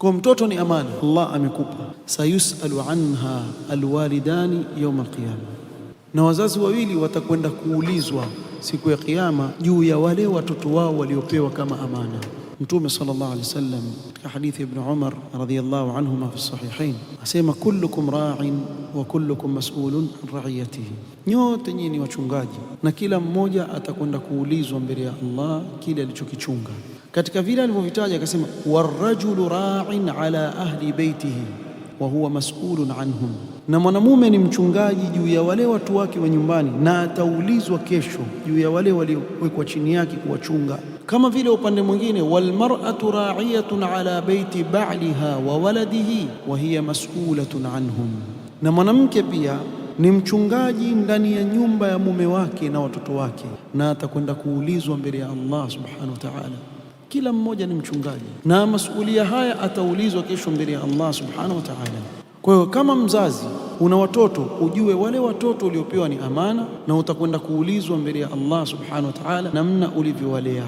Kwa mtoto ni amana Allah amekupa. Sayusalu anha alwalidani yawm alqiyama, na wazazi wawili watakwenda kuulizwa siku ya Kiyama juu ya wale watoto wao waliopewa kama amana. Mtume sallallahu alaihi wasallam katika hadithi Ibn Umar radhiyallahu anhuma fi sahihain asema, kullukum ra'in wa kullukum mas'ulun an ra'iyatihi, nyote nyinyi ni wachungaji na kila mmoja atakwenda kuulizwa mbele ya Allah kile alichokichunga. Katika vile alivyovitaja akasema, warajulu ra'in ala ahli baitihi wa huwa mas'ulun anhum, na mwanamume ni mchungaji juu ya wale watu wake wa nyumbani na ataulizwa kesho juu ya wale waliowekwa chini yake kuwachunga. Kama vile upande mwingine, walmar'atu ra'iyatun ala baiti ba'liha wa waladihi wa hiya mas'ulatun anhum, na mwanamke pia ni mchungaji ndani ya nyumba ya mume wake na watoto wake, na atakwenda kuulizwa mbele ya Allah subhanahu wa ta'ala. Kila mmoja ni mchungaji na masuhulia haya ataulizwa kesho mbele ya Allah subhanahu wa ta'ala. Kwa hiyo kama mzazi una watoto, ujue wale watoto uliopewa ni amana na utakwenda kuulizwa mbele ya Allah subhanahu wa ta'ala namna ulivyowalea.